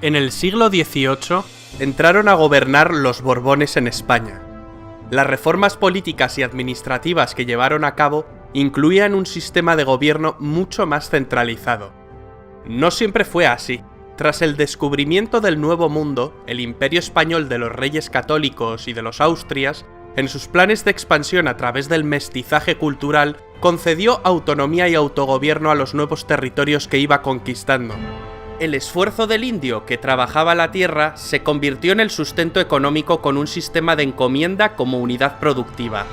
En el siglo XVIII entraron a gobernar los Borbones en España. Las reformas políticas y administrativas que llevaron a cabo incluían un sistema de gobierno mucho más centralizado. No siempre fue así. Tras el descubrimiento del Nuevo Mundo, el Imperio Español de los Reyes Católicos y de los Austrias, en sus planes de expansión a través del mestizaje cultural, concedió autonomía y autogobierno a los nuevos territorios que iba conquistando. El esfuerzo del indio que trabajaba la tierra se convirtió en el sustento económico con un sistema de encomienda como unidad productiva.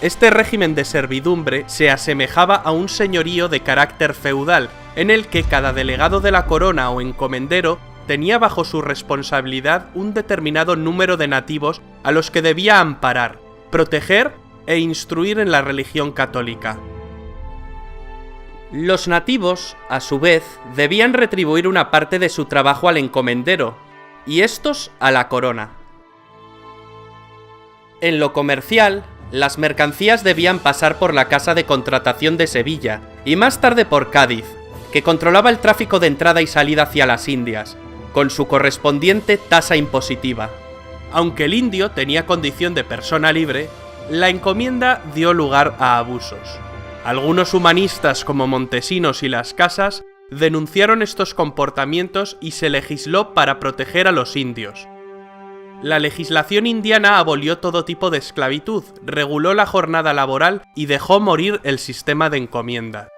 Este régimen de servidumbre se asemejaba a un señorío de carácter feudal, en el que cada delegado de la corona o encomendero tenía bajo su responsabilidad un determinado número de nativos a los que debía amparar, proteger e instruir en la religión católica. Los nativos, a su vez, debían retribuir una parte de su trabajo al encomendero, y estos a la corona. En lo comercial, las mercancías debían pasar por la Casa de Contratación de Sevilla, y más tarde por Cádiz, que controlaba el tráfico de entrada y salida hacia las Indias, con su correspondiente tasa impositiva. Aunque el indio tenía condición de persona libre, la encomienda dio lugar a abusos. Algunos humanistas como Montesinos y Las Casas denunciaron estos comportamientos y se legisló para proteger a los indios. La legislación indiana abolió todo tipo de esclavitud, reguló la jornada laboral y dejó morir el sistema de encomienda.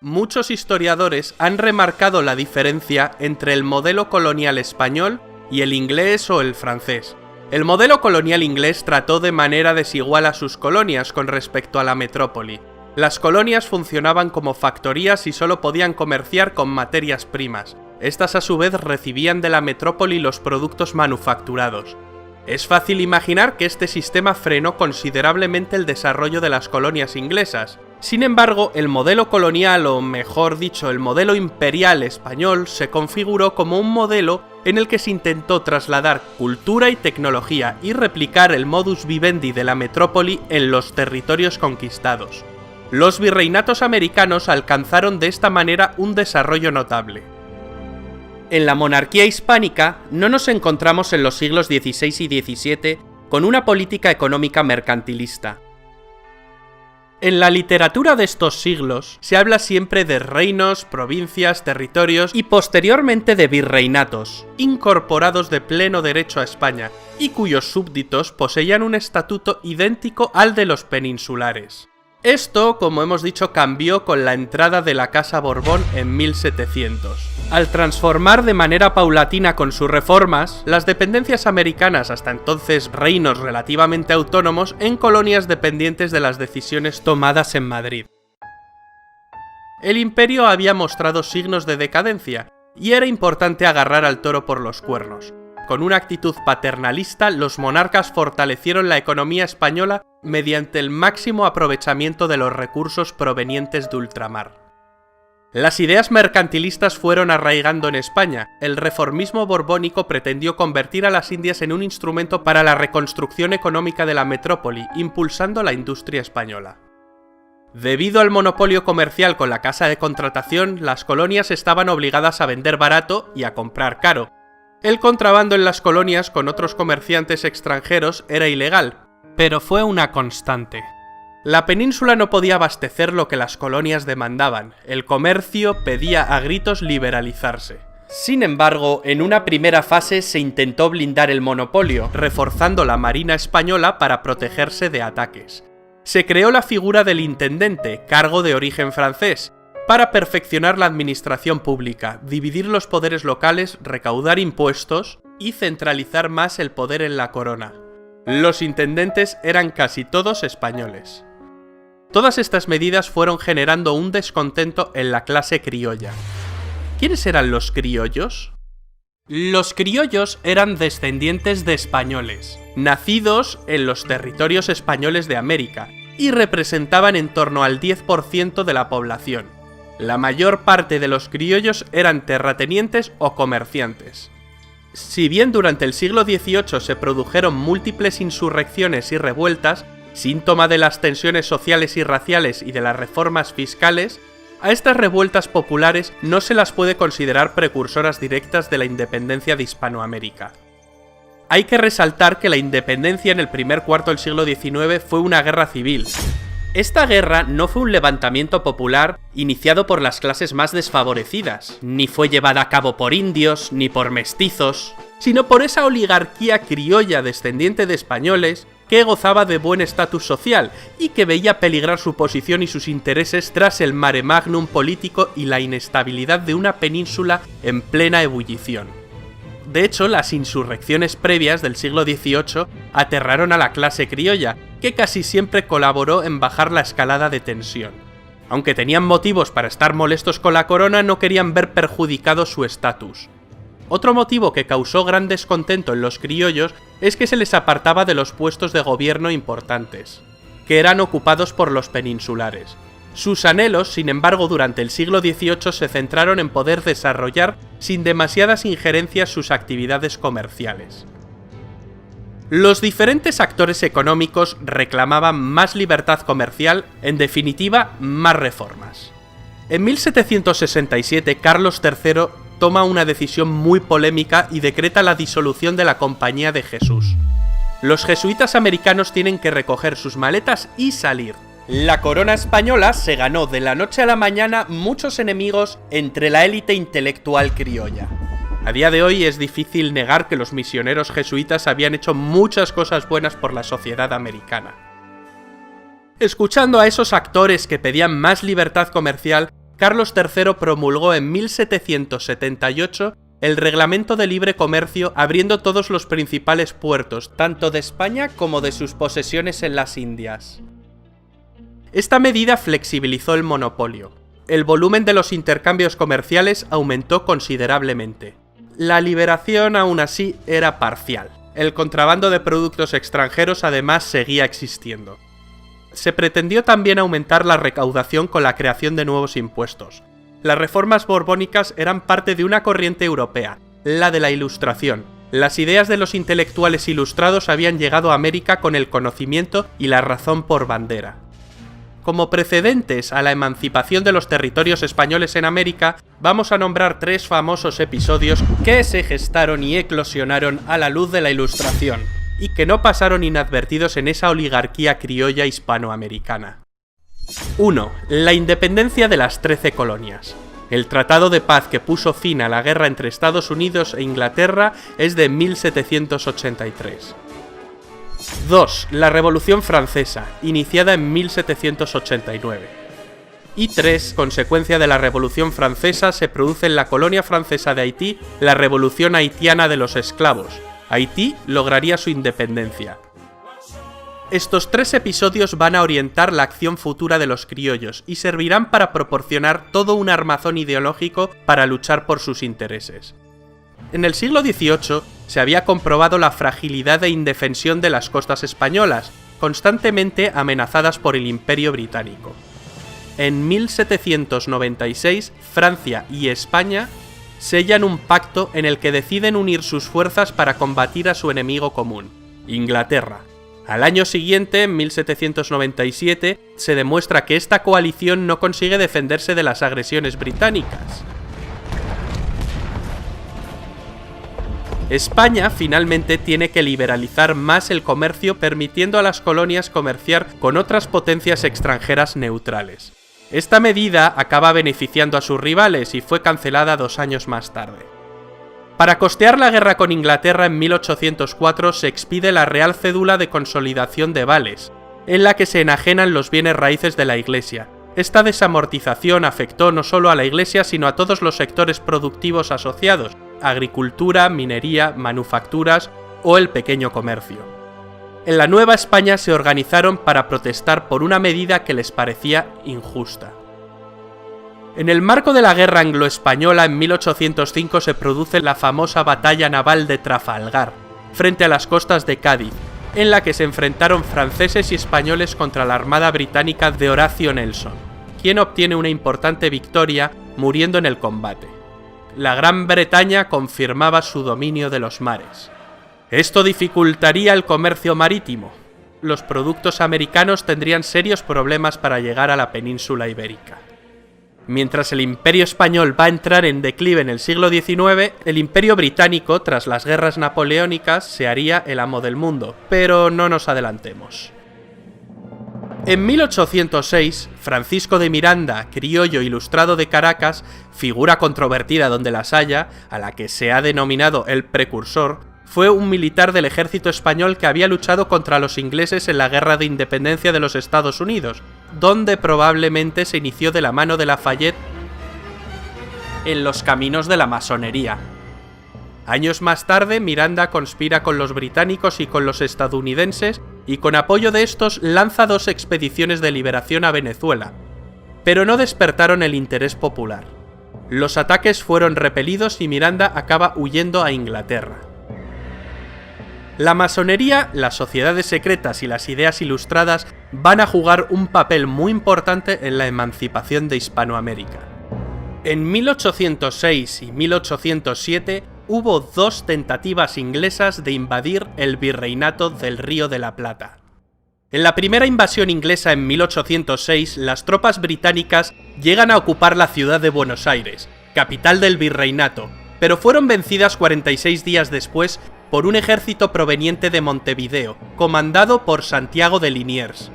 Muchos historiadores han remarcado la diferencia entre el modelo colonial español y el inglés o el francés. El modelo colonial inglés trató de manera desigual a sus colonias con respecto a la metrópoli. Las colonias funcionaban como factorías y solo podían comerciar con materias primas. Estas a su vez recibían de la metrópoli los productos manufacturados. Es fácil imaginar que este sistema frenó considerablemente el desarrollo de las colonias inglesas. Sin embargo, el modelo colonial, o mejor dicho, el modelo imperial español, se configuró como un modelo en el que se intentó trasladar cultura y tecnología y replicar el modus vivendi de la metrópoli en los territorios conquistados. Los virreinatos americanos alcanzaron de esta manera un desarrollo notable. En la monarquía hispánica no nos encontramos en los siglos XVI y XVII con una política económica mercantilista. En la literatura de estos siglos se habla siempre de reinos, provincias, territorios y posteriormente de virreinatos, incorporados de pleno derecho a España y cuyos súbditos poseían un estatuto idéntico al de los peninsulares. Esto, como hemos dicho, cambió con la entrada de la Casa Borbón en 1700. Al transformar de manera paulatina con sus reformas, las dependencias americanas, hasta entonces reinos relativamente autónomos, en colonias dependientes de las decisiones tomadas en Madrid. El imperio había mostrado signos de decadencia, y era importante agarrar al toro por los cuernos. Con una actitud paternalista, los monarcas fortalecieron la economía española mediante el máximo aprovechamiento de los recursos provenientes de ultramar. Las ideas mercantilistas fueron arraigando en España. El reformismo borbónico pretendió convertir a las Indias en un instrumento para la reconstrucción económica de la metrópoli, impulsando la industria española. Debido al monopolio comercial con la Casa de Contratación, las colonias estaban obligadas a vender barato y a comprar caro. El contrabando en las colonias con otros comerciantes extranjeros era ilegal, pero fue una constante. La península no podía abastecer lo que las colonias demandaban, el comercio pedía a gritos liberalizarse. Sin embargo, en una primera fase se intentó blindar el monopolio, reforzando la marina española para protegerse de ataques. Se creó la figura del intendente, cargo de origen francés, para perfeccionar la administración pública, dividir los poderes locales, recaudar impuestos y centralizar más el poder en la corona. Los intendentes eran casi todos españoles. Todas estas medidas fueron generando un descontento en la clase criolla. ¿Quiénes eran los criollos? Los criollos eran descendientes de españoles, nacidos en los territorios españoles de América, y representaban en torno al 10% de la población. La mayor parte de los criollos eran terratenientes o comerciantes. Si bien durante el siglo XVIII se produjeron múltiples insurrecciones y revueltas, síntoma de las tensiones sociales y raciales y de las reformas fiscales, A estas revueltas populares no se las puede considerar precursoras directas de la independencia de Hispanoamérica. Hay que resaltar que la independencia en el primer cuarto del siglo XIX fue una guerra civil. Esta guerra no fue un levantamiento popular iniciado por las clases más desfavorecidas, ni fue llevada a cabo por indios, ni por mestizos, sino por esa oligarquía criolla descendiente de españoles que gozaba de buen estatus social y que veía peligrar su posición y sus intereses tras el mare magnum político y la inestabilidad de una península en plena ebullición. De hecho, las insurrecciones previas del siglo XVIII aterraron a la clase criolla, que casi siempre colaboró en bajar la escalada de tensión. Aunque tenían motivos para estar molestos con la corona, no querían ver perjudicado su estatus. Otro motivo que causó gran descontento en los criollos es que se les apartaba de los puestos de gobierno importantes, que eran ocupados por los peninsulares. Sus anhelos, sin embargo, durante el siglo XVIII se centraron en poder desarrollar sin demasiadas injerencias sus actividades comerciales. Los diferentes actores económicos reclamaban más libertad comercial, en definitiva, más reformas. En 1767, Carlos III toma una decisión muy polémica y decreta la disolución de la Compañía de Jesús. Los jesuitas americanos tienen que recoger sus maletas y salir. La corona española se ganó de la noche a la mañana muchos enemigos entre la élite intelectual criolla. A día de hoy es difícil negar que los misioneros jesuitas habían hecho muchas cosas buenas por la sociedad americana. Escuchando a esos actores que pedían más libertad comercial, Carlos III promulgó en 1778 el Reglamento de Libre Comercio, abriendo todos los principales puertos, tanto de España como de sus posesiones en las Indias. Esta medida flexibilizó el monopolio. El volumen de los intercambios comerciales aumentó considerablemente. La liberación, aún así, era parcial. El contrabando de productos extranjeros además seguía existiendo. Se pretendió también aumentar la recaudación con la creación de nuevos impuestos. Las reformas borbónicas eran parte de una corriente europea, la de la Ilustración. Las ideas de los intelectuales ilustrados habían llegado a América con el conocimiento y la razón por bandera. Como precedentes a la emancipación de los territorios españoles en América, vamos a nombrar 3 famosos episodios que se gestaron y eclosionaron a la luz de la Ilustración, y que no pasaron inadvertidos en esa oligarquía criolla hispanoamericana. 1. La independencia de las 13 colonias. El tratado de paz que puso fin a la guerra entre Estados Unidos e Inglaterra es de 1783. 2. La Revolución Francesa, iniciada en 1789. Y 3. Consecuencia de la Revolución Francesa, se produce en la colonia francesa de Haití la Revolución Haitiana de los Esclavos. Haití lograría su independencia. Estos 3 episodios van a orientar la acción futura de los criollos y servirán para proporcionar todo un armazón ideológico para luchar por sus intereses. En el siglo XVIII se había comprobado la fragilidad e indefensión de las costas españolas, constantemente amenazadas por el Imperio Británico. En 1796, Francia y España sellan un pacto en el que deciden unir sus fuerzas para combatir a su enemigo común, Inglaterra. Al año siguiente, en 1797, se demuestra que esta coalición no consigue defenderse de las agresiones británicas. España finalmente tiene que liberalizar más el comercio, permitiendo a las colonias comerciar con otras potencias extranjeras neutrales. Esta medida acaba beneficiando a sus rivales y fue cancelada 2 años más tarde. Para costear la guerra con Inglaterra en 1804 se expide la Real Cédula de Consolidación de Vales, en la que se enajenan los bienes raíces de la Iglesia. Esta desamortización afectó no solo a la Iglesia sino a todos los sectores productivos asociados, agricultura, minería, manufacturas o el pequeño comercio. En la Nueva España se organizaron para protestar por una medida que les parecía injusta. En el marco de la Guerra Anglo-Española en 1805 se produce la famosa batalla naval de Trafalgar, frente a las costas de Cádiz, en la que se enfrentaron franceses y españoles contra la armada británica de Horatio Nelson, quien obtiene una importante victoria muriendo en el combate. La Gran Bretaña confirmaba su dominio de los mares. Esto dificultaría el comercio marítimo. Los productos americanos tendrían serios problemas para llegar a la península ibérica. Mientras el Imperio español va a entrar en declive en el siglo XIX, el Imperio británico, tras las guerras napoleónicas, se haría el amo del mundo, pero no nos adelantemos. En 1806, Francisco de Miranda, criollo ilustrado de Caracas, figura controvertida donde las haya, a la que se ha denominado el precursor, fue un militar del ejército español que había luchado contra los ingleses en la Guerra de Independencia de los Estados Unidos, donde probablemente se inició de la mano de Lafayette en los caminos de la masonería. Años más tarde, Miranda conspira con los británicos y con los estadounidenses y con apoyo de estos lanza 2 expediciones de liberación a Venezuela, pero no despertaron el interés popular. Los ataques fueron repelidos y Miranda acaba huyendo a Inglaterra. La masonería, las sociedades secretas y las ideas ilustradas van a jugar un papel muy importante en la emancipación de Hispanoamérica. En 1806 y 1807 hubo 2 tentativas inglesas de invadir el virreinato del Río de la Plata. En la primera invasión inglesa en 1806, las tropas británicas llegan a ocupar la ciudad de Buenos Aires, capital del virreinato, pero fueron vencidas 46 días después por un ejército proveniente de Montevideo, comandado por Santiago de Liniers.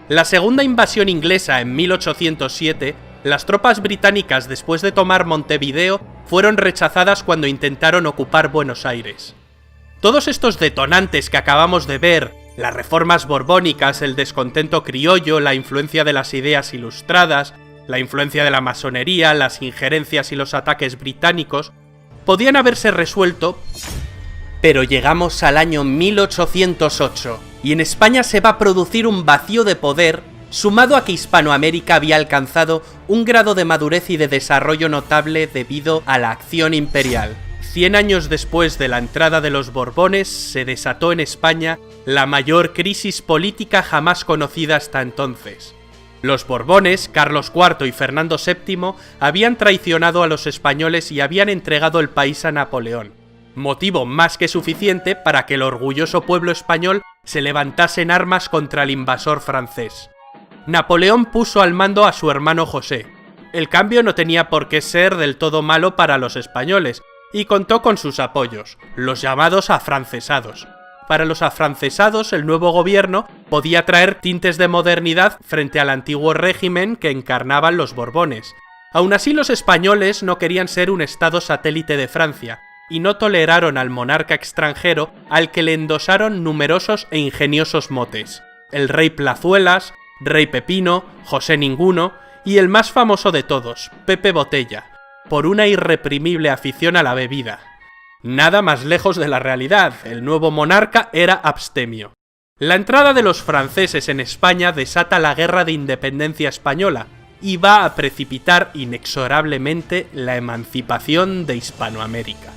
La segunda invasión inglesa en 1807, las tropas británicas después de tomar Montevideo fueron rechazadas cuando intentaron ocupar Buenos Aires. Todos estos detonantes que acabamos de ver, las reformas borbónicas, el descontento criollo, la influencia de las ideas ilustradas, la influencia de la masonería, las injerencias y los ataques británicos, podían haberse resuelto, pero llegamos al año 1808 y en España se va a producir un vacío de poder, sumado a que Hispanoamérica había alcanzado un grado de madurez y de desarrollo notable debido a la acción imperial. 100 años después de la entrada de los Borbones, se desató en España la mayor crisis política jamás conocida hasta entonces. Los Borbones, Carlos IV y Fernando VII, habían traicionado a los españoles y habían entregado el país a Napoleón, motivo más que suficiente para que el orgulloso pueblo español se levantase en armas contra el invasor francés. Napoleón puso al mando a su hermano José. El cambio no tenía por qué ser del todo malo para los españoles, y contó con sus apoyos, los llamados afrancesados. Para los afrancesados, el nuevo gobierno podía traer tintes de modernidad frente al antiguo régimen que encarnaban los Borbones. Aún así, los españoles no querían ser un estado satélite de Francia, y no toleraron al monarca extranjero al que le endosaron numerosos e ingeniosos motes: el rey Plazuelas, Rey Pepino, José Ninguno y el más famoso de todos, Pepe Botella, por una irreprimible afición a la bebida. Nada más lejos de la realidad, el nuevo monarca era abstemio. La entrada de los franceses en España desata la Guerra de Independencia Española y va a precipitar inexorablemente la emancipación de Hispanoamérica.